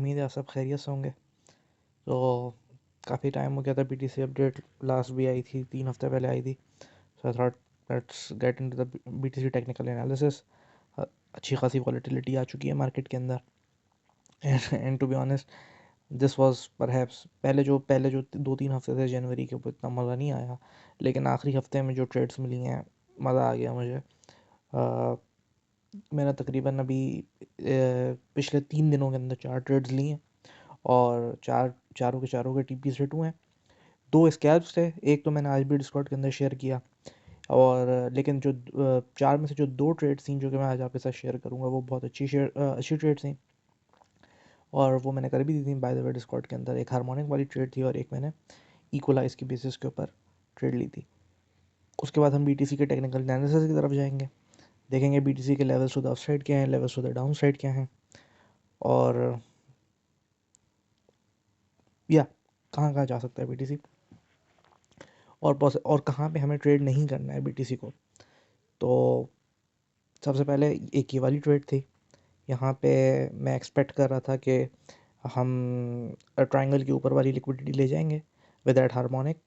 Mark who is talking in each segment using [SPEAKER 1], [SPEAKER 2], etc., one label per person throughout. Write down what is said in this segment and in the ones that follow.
[SPEAKER 1] उम्मीद है आप सब खैरियत से होंगे। तो काफ़ी टाइम हो गया था, बीटीसी अपडेट लास्ट भी आई थी 3 हफ्ते पहले आई थी। So I thought let's get into the BTC technical analysis. अच्छी खासी वॉलेटिलिटी आ चुकी है मार्केट के अंदर and to be honest this was perhaps पहले जो 2-3 हफ्ते थे जनवरी के ऊपर इतना मज़ा नहीं आया, लेकिन आखिरी हफ्ते में जो ट्रेड्स मिली हैं मज़ा आ गया मुझे। मैंने तकरीबन अभी पिछले 3 दिनों के अंदर 4 ट्रेड्स ली हैं और चारों के टीपीस हिट हुए हैं। 2 स्कैल्प्स थे, एक तो मैंने आज भी डिस्कॉर्ड के अंदर शेयर किया, और लेकिन जो 4 में से जो 2 ट्रेड्स थी जो कि मैं आज आपके साथ शेयर करूंगा वो बहुत अच्छी ट्रेड थी, और वो मैंने कर भी दी थी बाय द वे डिस्कॉर्ड के अंदर। एक हार्मोनिक वाली ट्रेड थी और एक मैंने इक्वलाइज की बेसिस के ऊपर ट्रेड ली थी। उसके बाद हम बीटीसी के टेक्निकल एनालिसिस की तरफ जाएंगे, देखेंगे बीटीसी के लेवल्स टू द अपसाइड क्या हैं, levels to the downside क्या हैं, और या कहाँ कहाँ जा सकता है बीटीसी, और कहाँ पे हमें ट्रेड नहीं करना है बीटीसी को। तो सबसे पहले एक ये वाली ट्रेड थी। यहाँ पे मैं एक्सपेक्ट कर रहा था कि हम ट्रायंगल की ऊपर वाली लिक्विडिटी ले जाएंगे विद दैट हार्मोनिक,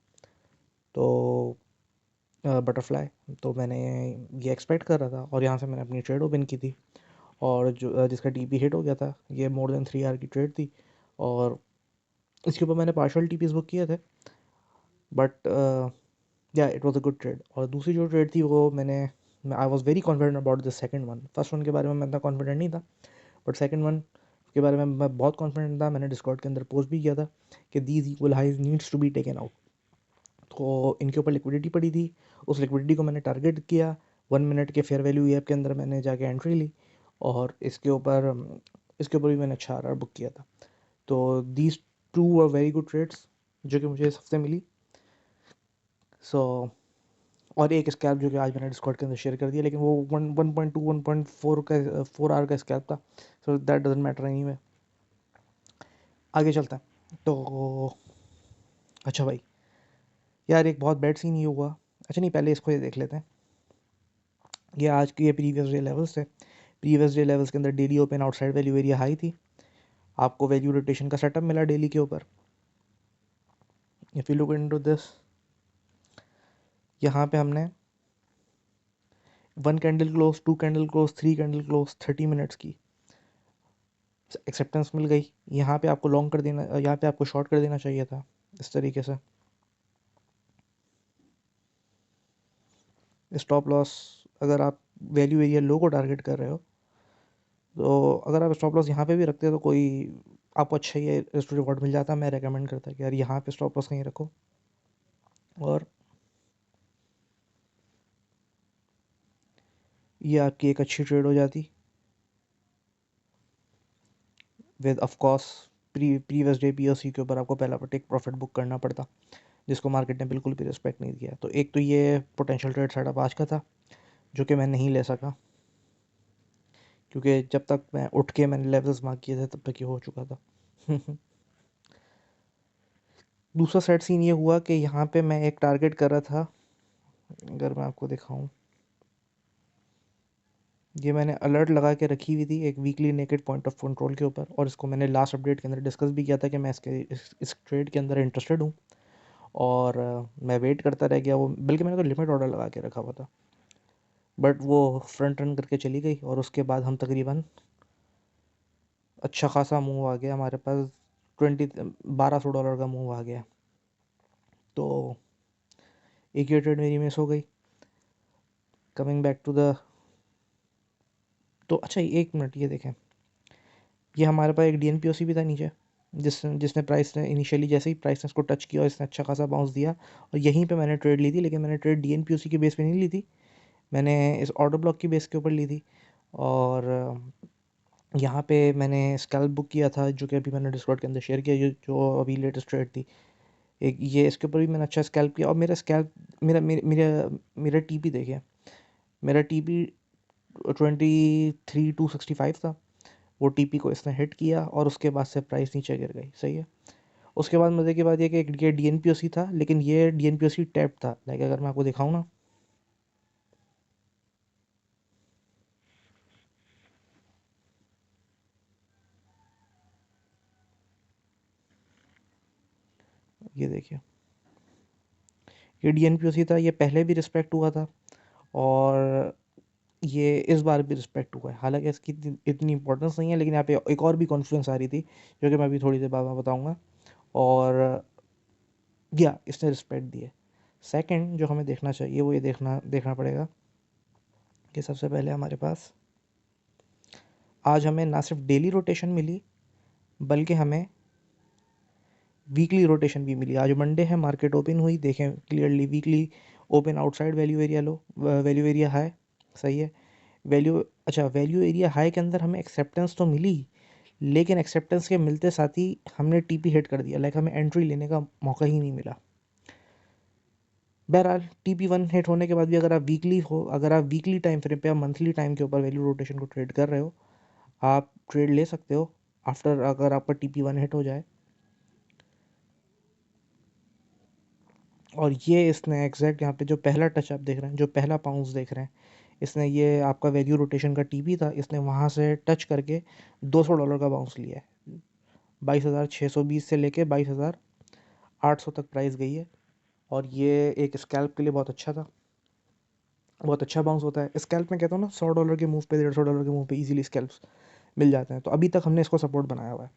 [SPEAKER 1] तो बटरफ्लाई। तो मैंने ये एक्सपेक्ट कर रहा था और यहाँ से मैंने अपनी ट्रेड ओपन की थी, और जो जिसका टीपी हिट हो गया था, ये मोर देन 3 आवर की ट्रेड थी, और इसके ऊपर मैंने पार्शियल टीपीस बुक किए थे, बट या it was a good trade. और दूसरी जो ट्रेड थी वो I was very confident about the second one. First one के बारे में मैं इतना कॉन्फिडेंट नहीं था, बट सेकंड वन के बारे में मैं बहुत कॉन्फिडेंट था। मैंने डिस्कॉर्ड के अंदर पोस्ट भी किया था कि these equal highs needs to be taken out. तो इनके ऊपर लिक्विडिटी पड़ी थी, उस लिक्विडिटी को मैंने टारगेट किया। 1 मिनट के फेयर वैल्यू ऐप के अंदर मैंने जाके एंट्री ली, और इसके ऊपर भी मैंने अच्छा आर बुक किया था। तो these two are very good trades जो कि मुझे इस हफ्ते मिली। सो और एक स्कैल्प जो कि आज मैंने डिस्कॉर्ड के अंदर शेयर कर दिया, लेकिन वो 4 आवर का स्कैल्प था, so that doesn't matter any way. आगे चलता है तो अच्छा भाई, यार एक बहुत बैड सीन ये हुआ। अच्छा नहीं, पहले इसको ये देख लेते हैं। ये आज के ये प्रीवियस डे लेवल्स थे। प्रीवियस डे लेवल्स के अंदर daily open outside value area high थी, आपको वैल्यू रोटेशन का सेटअप मिला डेली के ऊपर। If you look into this, यहाँ पे हमने 1 candle close, 2 candle close, 3 candle close 30 minutes की एक्सेप्टेंस मिल गई। यहाँ पे आपको लॉन्ग कर देना, यहाँ पे आपको शॉर्ट कर देना चाहिए था इस तरीके से। स्टॉप लॉस, अगर आप वैल्यू एरिया लो को टारगेट कर रहे हो, तो अगर आप स्टॉप लॉस यहाँ पे भी रखते हो तो कोई आपको अच्छा ये रिवॉर्ड मिल जाता। मैं रेकमेंड करता कि यार यहाँ पे स्टॉप लॉस कहीं रखो, और ये आपकी एक अच्छी ट्रेड हो जाती with of course previous day POC के ऊपर आपको पहला टेक प्रॉफिट बुक करना पड़ता, जिसको मार्केट ने बिल्कुल भी रिस्पेक्ट नहीं दिया। तो एक तो ये पोटेंशियल ट्रेड सेटअप आज का था जो कि मैं नहीं ले सका, क्योंकि जब तक मैं उठ के मैंने लेवल्स मार्क किए थे तब तक ये हो चुका था। दूसरा सेट सीन ये हुआ कि यहाँ पे मैं एक टारगेट कर रहा था, अगर मैं आपको दिखाऊं, ये मैंने अलर्ट लगा के रखी हुई थी एक weekly naked point of control के ऊपर, और इसको मैंने लास्ट अपडेट के अंदर डिस्कस भी किया था कि मैं इस ट्रेड के अंदर इंटरेस्टेड हूँ, और मैं वेट करता रह गया। वो बल्कि मैंने तो लिमिट ऑर्डर लगा के रखा हुआ था, बट वो फ्रंट रन करके चली गई, और उसके बाद हम तकरीबन अच्छा खासा मूव आ गया हमारे पास, 1200 डॉलर का मूव आ गया। तो एक ये ट्रेड मेरी मिस हो गई। कमिंग बैक टू द, तो अच्छा एक मिनट ये देखें, ये हमारे पास एक DNPOC भी था नीचे, जिसने प्राइस ने इनिशियली जैसे ही प्राइस ने इसको टच किया और इसने अच्छा खासा बाउंस दिया, और यहीं पे मैंने ट्रेड ली थी, लेकिन मैंने ट्रेड DNPOC की बेस पे नहीं ली थी, मैंने इस ऑर्डर ब्लॉक की बेस के ऊपर ली थी। और यहाँ पे मैंने स्कैल्प बुक किया था जो कि अभी मैंने डिस्कॉर्ड के अंदर शेयर किया, जो अभी लेटेस्ट ट्रेड थी। एक ये इसके ऊपर भी मैंने अच्छा स्कैल्प किया, और मेरा स्कैल्प मेरा मेरा मेरा मेरा टीपी देखिए, मेरा टीपी 23,265 था। वो टीपी को इसने हिट किया और उसके बाद से प्राइस नीचे गिर गई, सही है। उसके बाद मज़े की बात ये कि ये DNPOC था, लेकिन ये DNPOC टैप था। लाइक अगर मैं आपको दिखाऊँ ना, ये देखिए, ये DNPOC था, ये पहले भी रिस्पेक्ट हुआ था और ये इस बार भी रिस्पेक्ट हुआ है। हालांकि इसकी इतनी इंपॉर्टेंस नहीं है, लेकिन यहाँ पे एक और भी कॉन्फ्लुएंस आ रही थी जो कि मैं अभी थोड़ी देर बाद में बताऊँगा। और या इसने रिस्पेक्ट दी है। सेकंड जो हमें देखना चाहिए वो ये देखना पड़ेगा कि सबसे पहले हमारे पास आज हमें ना सिर्फ डेली रोटेशन मिली, बल्कि हमें वीकली रोटेशन भी मिली। आज मंडे है, मार्केट ओपन हुई, देखें clearly weekly open outside value area low, value area high, सही है। वैल्यू एरिया हाई के अंदर हमें एक्सेप्टेंस तो मिली, लेकिन एक्सेप्टेंस के मिलते साथ ही हमने TP हिट कर दिया, लाइक हमें एंट्री लेने का मौका ही नहीं मिला। बहरहाल TP1 हिट होने के बाद भी अगर आप वीकली टाइम फ्रेम पे या मंथली टाइम के ऊपर वैल्यू रोटेशन को ट्रेड कर रहे हो, आप ट्रेड ले सकते हो आफ्टर, अगर आपका TP1 हिट हो जाए। और ये इसने एग्जैक्ट यहाँ पे जो पहला टच आप देख रहे हैं, जो पहला पाउंस देख रहे हैं, इसने, ये आपका वैल्यू रोटेशन का TP था, इसने वहाँ से टच करके $200 का बाउंस लिया है। 22,620 से लेके 22,800 तक प्राइस गई है। और ये एक स्कैल्प के लिए बहुत अच्छा था, बहुत अच्छा बाउंस होता है स्कैल्प में। कहता हूँ ना, $100 के मूव पे, $150 के मूव पे इजीली स्कैल्प्स मिल जाते हैं। तो अभी तक हमने इसको सपोर्ट बनाया हुआ है।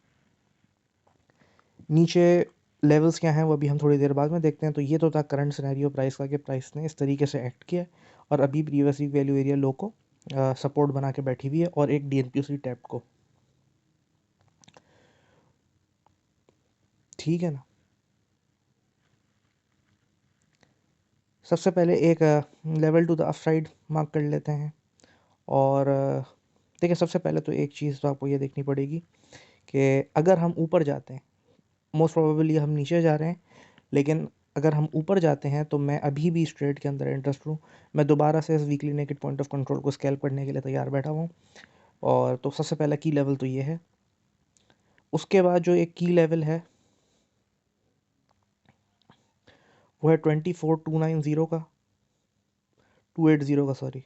[SPEAKER 1] नीचे लेवल्स क्या हैं वो अभी हम थोड़ी देर बाद में देखते हैं। तो ये तो था करंट सिनेरियो प्राइस का, कि प्राइस ने इस तरीके से एक्ट किया है और अभी प्रीवियस वीक वैल्यू एरिया लो को सपोर्ट बना के बैठी हुई है और एक DNPOC टैप को, ठीक है ना। सबसे पहले एक level to the upside mark कर लेते हैं। और देखिए, सबसे पहले तो एक चीज़ तो आपको ये देखनी पड़ेगी कि अगर हम ऊपर जाते हैं, मोस्ट प्रोबेबली हम नीचे जा रहे हैं, लेकिन अगर हम ऊपर जाते हैं तो मैं अभी भी इस ट्रेड के अंदर इंटरेस्ट हूँ। मैं दोबारा से इस weekly naked point of control को स्कैल्प करने के लिए तैयार बैठा हूँ। और तो सबसे पहला की लेवल तो ये है। उसके बाद जो एक की लेवल है वो है 24,290 का, 280 का, सॉरी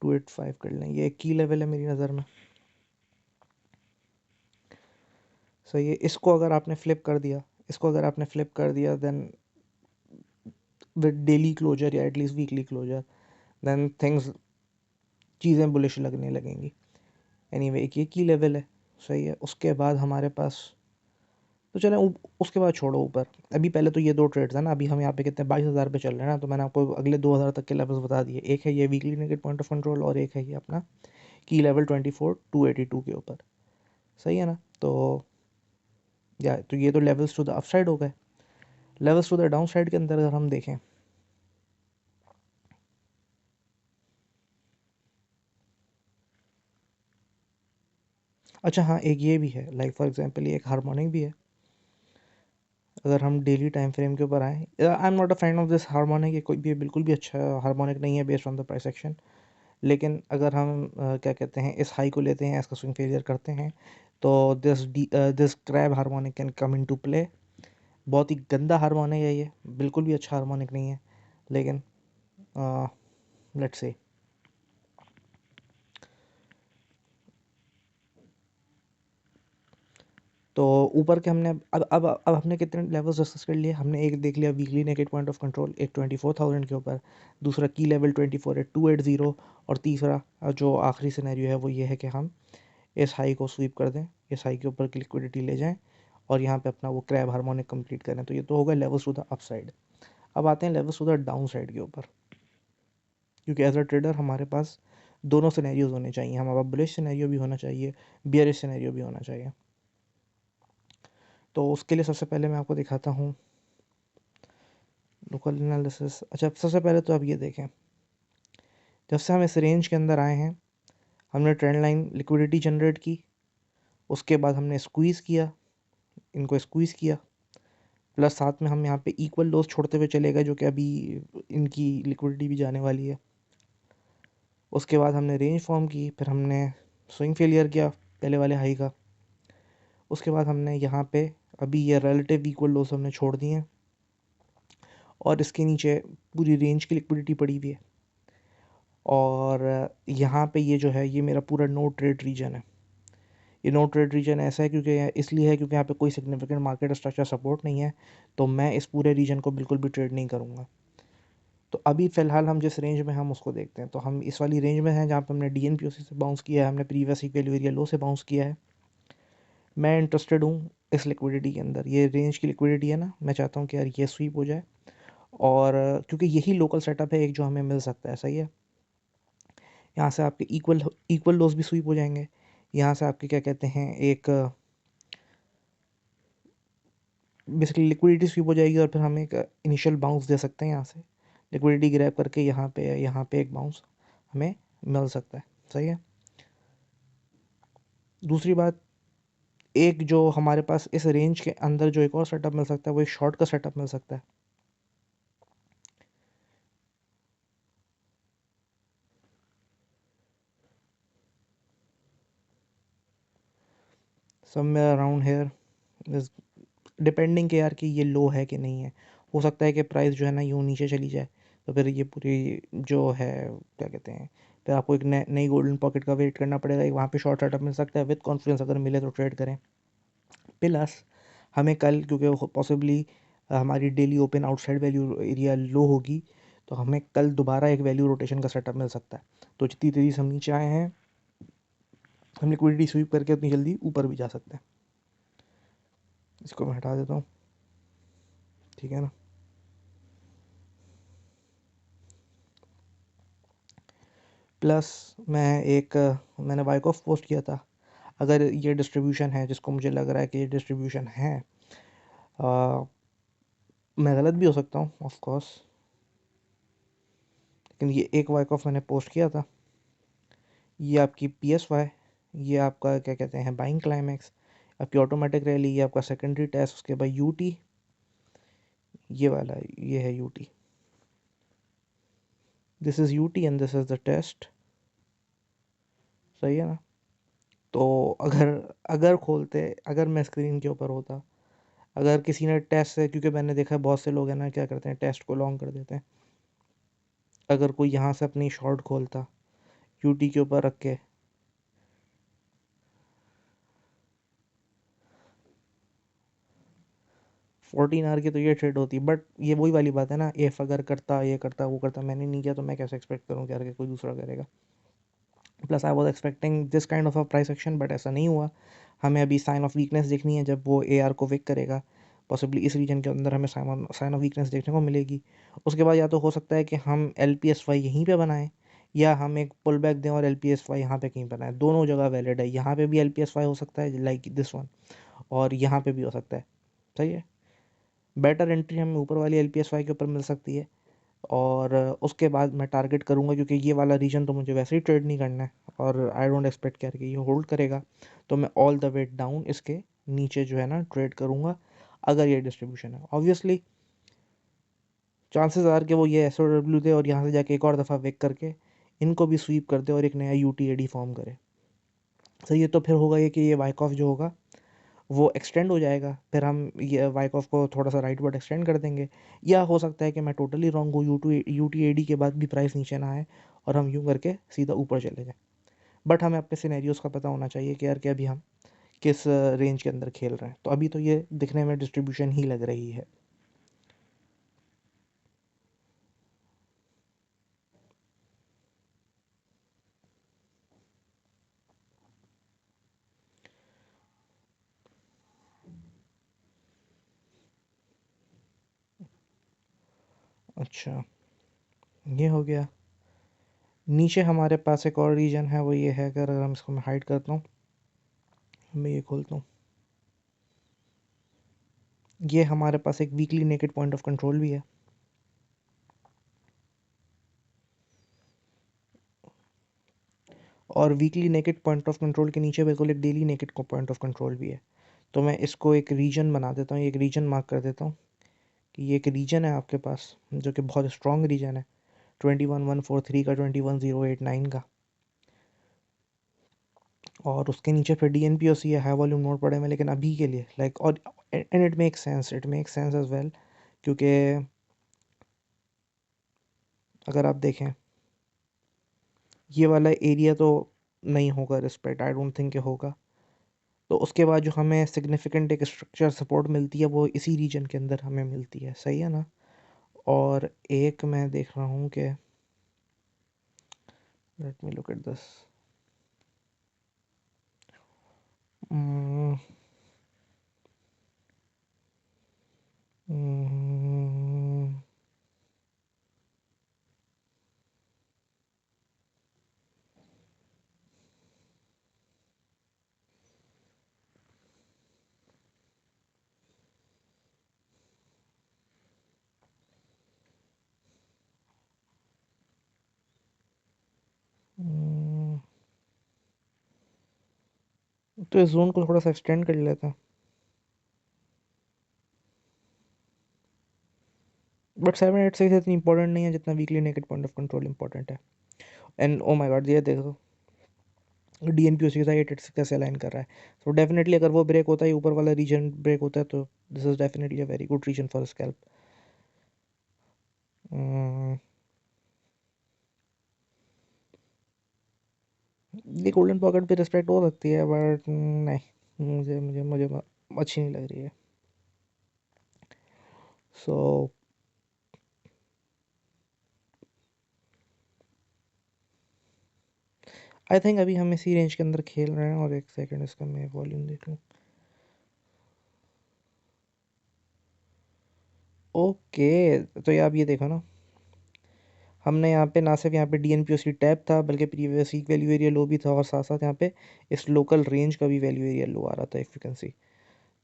[SPEAKER 1] 285 कर लें। ये एक की लेवल है मेरी नज़र में, सही है। इसको अगर आपने फ्लिप कर दिया देन विद डेली क्लोजर या at least weekly closure, then things, चीज़ें बुलिश लगने लगेंगी। एनीवे, एक ये की लेवल है, सही है। उसके बाद हमारे पास, तो चलें उसके बाद छोड़ो ऊपर। अभी पहले तो ये दो ट्रेड्स हैं ना, अभी हम यहाँ पे कितने 22,000 पे चल रहे हैं ना, तो मैंने आपको अगले 2,000 तक के लेवल्स बता दिए। एक है ये weekly negative point of control और एक है ये अपना की लेवल 24,282 के ऊपर, सही है ना। तो ये तो लेवल्स टू द अपसाइड हो गए। Levels to the downside के अंदर अगर हम देखें, अच्छा हाँ, एक ये भी है, लाइक फॉर एग्जांपल ये एक हार्मोनिक भी है। अगर हम डेली टाइम फ्रेम के ऊपर आए, I am not a fan of this harmonic, ये कोई भी बिल्कुल भी अच्छा हार्मोनिक नहीं है based on the price action. लेकिन अगर हम क्या कहते हैं, इस हाई को लेते हैं, इसका स्विंग फेलियर करते हैं, तो this crab harmonic can come into play. बहुत ही गंदा हार्मोनिक है ये, बिल्कुल भी अच्छा हार्मोनिक नहीं है। लेकिन लेट्स से, तो ऊपर के हमने अब हमने कितने लेवल्स डिस्कस कर लिए। हमने एक देख लिया weekly naked point of control, एक 24,000 के ऊपर, दूसरा की लेवल 24,280, और तीसरा जो आखिरी सिनेरियो है वो ये है कि हम इस हाई को स्वीप कर दें, इस हाई के ऊपर की लिक्विडिटी ले जाएं और यहाँ पे अपना वो क्रैब हार्मोनिक कंप्लीट करें। तो ये तो होगा levels to the upside. अब आते हैं levels to the downside के ऊपर, क्योंकि एज अ ट्रेडर हमारे पास दोनों सिनेरियोज होने चाहिए। हमारा बुलिश सिनेरियो भी होना चाहिए, बियरिश सिनेरियो भी होना चाहिए। तो उसके लिए सबसे पहले मैं आपको दिखाता हूँ लोकल एनालिसिस। अच्छा, सबसे पहले तो आप ये देखें, जब से हम इस रेंज के अंदर आए हैं, हमने ट्रेंड लाइन लिक्विडिटी जनरेट की, उसके बाद हमने स्क्वीज़ किया, इनको स्क्वीज़ किया, प्लस साथ में हम यहाँ पे इक्वल लोज छोड़ते हुए चले गए, जो कि अभी इनकी लिक्विडिटी भी जाने वाली है। उसके बाद हमने रेंज फॉर्म की, फिर हमने स्विंग फेलियर किया पहले वाले हाई का। उसके बाद हमने यहाँ पे अभी ये रिलेटिव इक्वल लोज हमने छोड़ दिए हैं और इसके नीचे पूरी रेंज की लिक्विडिटी पड़ी हुई है। और यहाँ पे ये जो है, ये मेरा पूरा नो ट्रेड रीजन है। ये नो ट्रेड रीजन ऐसा है इसलिए है क्योंकि यहाँ पे कोई सिग्निफिकेंट मार्केट स्ट्रक्चर सपोर्ट नहीं है, तो मैं इस पूरे रीजन को बिल्कुल भी ट्रेड नहीं करूँगा। तो अभी फ़िलहाल हम जिस रेंज में हम उसको देखते हैं, तो हम इस वाली रेंज में हैं जहाँ पे हमने डीएनपीओसी से बाउंस किया है, हमने प्रीवियस इक्वल एरिया लो से बाउंस किया है। मैं इंटरेस्टेड हूँ इस लिक्विडिटी के अंदर, ये रेंज की लिक्विडिटी है ना, मैं चाहता हूँ कि यार ये स्वीप हो जाए, और क्योंकि यही लोकल सेटअप है एक जो हमें मिल सकता है, सही है। यहाँ से आपके इक्वल इक्वल लोस भी स्वीप हो जाएंगे, यहाँ से आपके क्या कहते हैं एक बेसिकली लिक्विडिटी स्वीप हो जाएगी, और फिर हम एक इनिशियल बाउंस दे सकते हैं यहाँ से लिक्विडिटी ग्रैब करके, यहाँ पे एक बाउंस हमें मिल सकता है, सही है। दूसरी बात, एक जो हमारे पास इस रेंज के अंदर जो एक और सेटअप मिल सकता है वो एक शॉर्ट का सेटअप मिल सकता है। Somewhere around here is depending के यार कि ये लो है कि नहीं है। हो सकता है कि प्राइस जो है ना यूँ नीचे चली जाए, तो फिर ये पूरी जो है क्या कहते हैं, फिर आपको एक नई गोल्डन पॉकेट का वेट करना पड़ेगा, एक वहाँ पे शॉर्ट सेटअप मिल सकता है, विद कॉन्फिडेंस अगर मिले तो ट्रेड करें। प्लस हमें कल क्योंकि पॉसिबली हमारी daily open outside value area low होगी, तो हमें कल दोबारा एक वैल्यू रोटेशन का सेटअप मिल सकता है। तो जितनी तेज़ी से हम नीचे आए हैं, हम लिक्विडिटी स्वीप करके उतनी जल्दी ऊपर भी जा सकते हैं। इसको मैं हटा देता हूँ, ठीक है ना। प्लस मैंने वाइक ऑफ पोस्ट किया था, अगर ये डिस्ट्रीब्यूशन है जिसको मुझे लग रहा है कि ये डिस्ट्रीब्यूशन है, मैं गलत भी हो सकता हूँ ऑफ कोर्स, लेकिन ये एक वाइक ऑफ मैंने पोस्ट किया था, ये आपकी PSY, ये आपका क्या कहते हैं बाइंग क्लाइमैक्स, आपकी ऑटोमेटिक रैली, ये आपका सेकेंडरी टेस्ट, उसके बाद यूटी, ये वाला ये है UT, this is UT and this is the test, सही है ना। तो अगर अगर खोलते अगर मैं स्क्रीन के ऊपर होता, अगर किसी ने टेस्ट से, क्योंकि मैंने देखा है बहुत से लोग हैं ना क्या करते हैं टेस्ट को लॉन्ग कर देते हैं, अगर कोई यहाँ से अपनी शॉर्ट खोलता यूटी के ऊपर रख के, 14 आवर की तो ये ट्रेड होती, बट ये वही वाली बात है ना, इफ अगर करता ये करता वो करता, मैंने नहीं किया तो मैं कैसे एक्सपेक्ट करूँ कि यार कि कोई दूसरा करेगा। Plus I was expecting this kind of a price action, but ऐसा नहीं हुआ। हमें अभी साइन ऑफ वीकनेस देखनी है, जब वो AR को विक करेगा पॉसिबली इस रीजन के अंदर हमें साइन ऑफ वीकनेस देखने को मिलेगी। उसके बाद या तो हो सकता है कि हम LPSY यहीं पे बनाएं, या हम एक पुल बैक दें और LPSY यहाँ पे कहीं बनाएं, दोनों जगह वैलिड है, यहाँ पे भी LPSY हो सकता है लाइक दिस वन, और यहाँ पे भी हो सकता है, सही है। बेटर एंट्री हमें ऊपर वाली LPSY के ऊपर मिल सकती है, और उसके बाद मैं टारगेट करूँगा, क्योंकि ये वाला रीजन तो मुझे वैसे ही ट्रेड नहीं करना है, और आई डोंट एक्सपेक्ट करके ये होल्ड करेगा, तो मैं ऑल द वे डाउन इसके नीचे जो है ना ट्रेड करूँगा, अगर ये डिस्ट्रीब्यूशन है। ऑब्वियसली चांसेस आर कि वो ये SOW दे और यहाँ से जाके एक और दफ़ा वेक करके इनको भी स्वीप कर दे और एक नया UTAD फॉर्म करे, सही है। तो फिर होगा ये कि ये वाइक ऑफ जो होगा वो एक्सटेंड हो जाएगा, फिर हम ये वाइक ऑफ को थोड़ा सा राइट वर्ड एक्सटेंड कर देंगे, या हो सकता है कि मैं टोटली रॉन्ग हूँ, UTAD के बाद भी प्राइस नीचे ना आए और हम यूँ करके सीधा ऊपर चले जाएं। बट हमें अपने सिनेरियोस का पता होना चाहिए कि यार कि अभी हम किस रेंज के अंदर खेल रहे हैं। तो अभी तो ये दिखने में डिस्ट्रीब्यूशन ही लग रही है। अच्छा, ये हो गया। नीचे हमारे पास एक और रीजन है, वो ये है, अगर हम इसको मैं हाइड करता हूँ, मैं ये खोलता हूँ, ये हमारे पास एक weekly naked point of control भी है, और weekly naked point of control के नीचे बिल्कुल एक daily naked point of control भी है। तो मैं इसको एक रीजन बना देता हूँ, एक रीजन मार्क कर देता हूँ कि ये एक रीजन है आपके पास जो कि बहुत स्ट्रॉन्ग रीजन है, 21,143 का, 21,089 का, और उसके नीचे फिर DNPOC है, हाई वॉल्यूम नोट पड़े हुए हैं, लेकिन अभी के लिए लाइक, और and it makes sense as well, क्योंकि अगर आप देखें ये वाला एरिया तो नहीं होगा रिस्पेक्ट, आई डोंट थिंक होगा, तो उसके बाद जो हमें सिग्निफिकेंट एक स्ट्रक्चर सपोर्ट मिलती है वो इसी रीजन के अंदर हमें मिलती है, सही है ना। और एक मैं देख रहा हूँ कि let me look at this. तो इस जोन को थोड़ा सा एक्सटेंड कर लेते हैं। बट 786 इतनी इंपॉर्टेंट नहीं है जितना weekly naked point of control important है। एंड ओ माय गॉड, ये देखो DNP उसी के साथ 886 कैसे अलाइन कर रहा है। तो डेफिनेटली अगर वो ब्रेक होता है, ऊपर वाला रीजन ब्रेक होता है, तो this is definitely a very good reason for scalp. ये गोल्डन पॉकेट पे रिस्पेक्ट हो सकती है, बट नहीं, मुझे मुझे मुझे अच्छी नहीं लग रही है। सो आई थिंक अभी हम इसी रेंज के अंदर खेल रहे हैं। और एक सेकंड, इसका मैं वॉल्यूम देख लूँ। ओके, तो ये आप ये देखो ना, हमने यहाँ पे ना सिर्फ यहाँ पे DNPOC टैप था, बल्कि प्रीवियस वीक वैल्यू एरिया लो भी था, और साथ साथ यहाँ पे इस लोकल रेंज का भी वैल्यू एरिया लो आ रहा था, इफ़ यू कैन सी।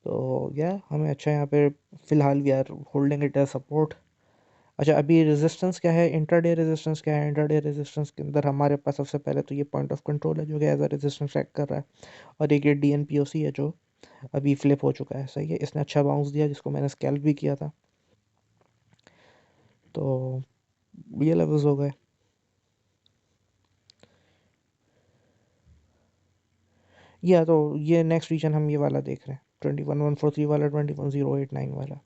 [SPEAKER 1] तो या हमें अच्छा यहाँ पे फ़िलहाल we are holding it as support. अच्छा, अभी रेजिस्टेंस क्या है, इंट्राडे रेजिस्टेंस क्या है। इंट्राडे रेजिस्टेंस के अंदर हमारे पास सबसे पहले तो ये पॉइंट ऑफ कंट्रोल है जो कि एज अ रेजिस्टेंस एक्ट कर रहा है, और एक ये DNPOC है जो अभी फ्लिप हो चुका है, सही है। इसने अच्छा बाउंस दिया जिसको मैंने स्कैल्प भी किया था। तो ये लेवल्स हो गए। या तो ये नेक्स्ट रीजन हम ये वाला देख रहे हैं, 21143 वाला, 21089 वाला।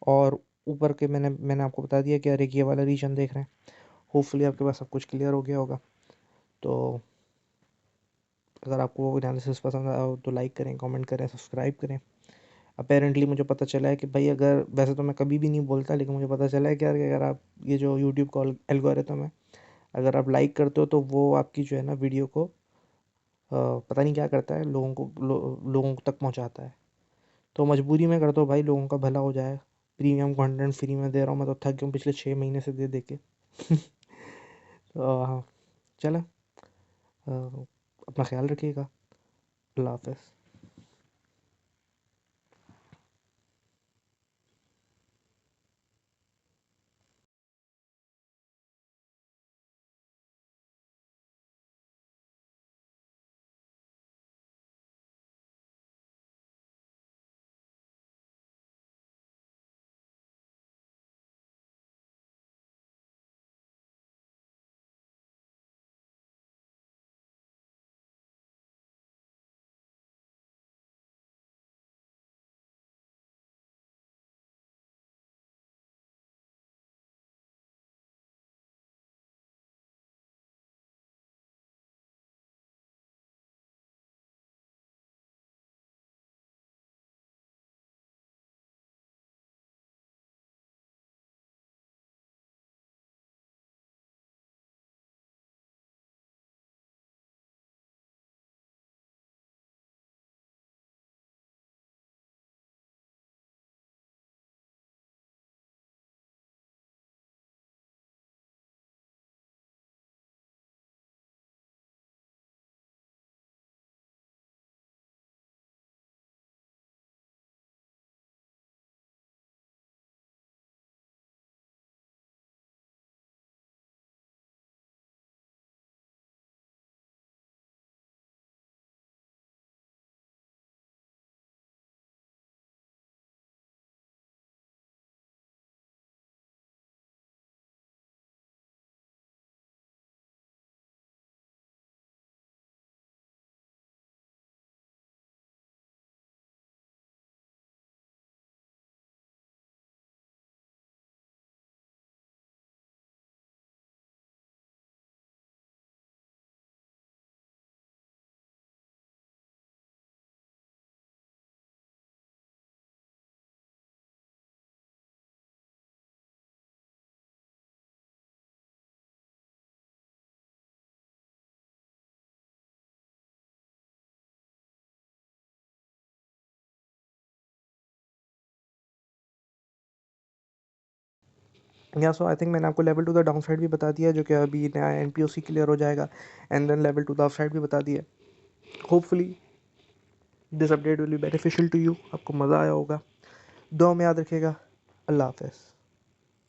[SPEAKER 1] और ऊपर के मैंने आपको बता दिया कि अरे ये वाला रीजन देख रहे हैं। होपफुली आपके पास सब कुछ क्लियर हो गया होगा। तो अगर आपको वो एनालिसिस पसंद आया हो तो लाइक करें, कमेंट करें, सब्सक्राइब करें। अपेरेंटली मुझे पता चला है कि भाई, अगर वैसे तो मैं कभी भी नहीं बोलता, लेकिन मुझे पता चला है कि यार कि अगर आप ये जो यूट्यूब का एल्गोरिथम है, अगर आप लाइक करते हो तो वो आपकी जो है ना वीडियो को पता नहीं क्या करता है, लोगों तक पहुंचाता है। तो मजबूरी में करता हूँ भाई, लोगों का भला हो जाए। प्रीमियम कंटेंट फ्री में दे रहा हूँ, मैं तो थक गया हूँ पिछले 6 महीने से दे दे के। तो हाँ, चलो, अपना ख्याल रखिएगा। अल्लाह हाफ़िज़। या सो आई थिंक मैंने आपको level to the downside भी बता दिया जो कि अभी नया NPOC क्लियर हो जाएगा, and then level to the upside भी बता दिया। Hopefully this update will be beneficial to you, आपको मज़ा आया होगा। दुआ में याद रखिएगा। अल्लाह हाफ़िज़।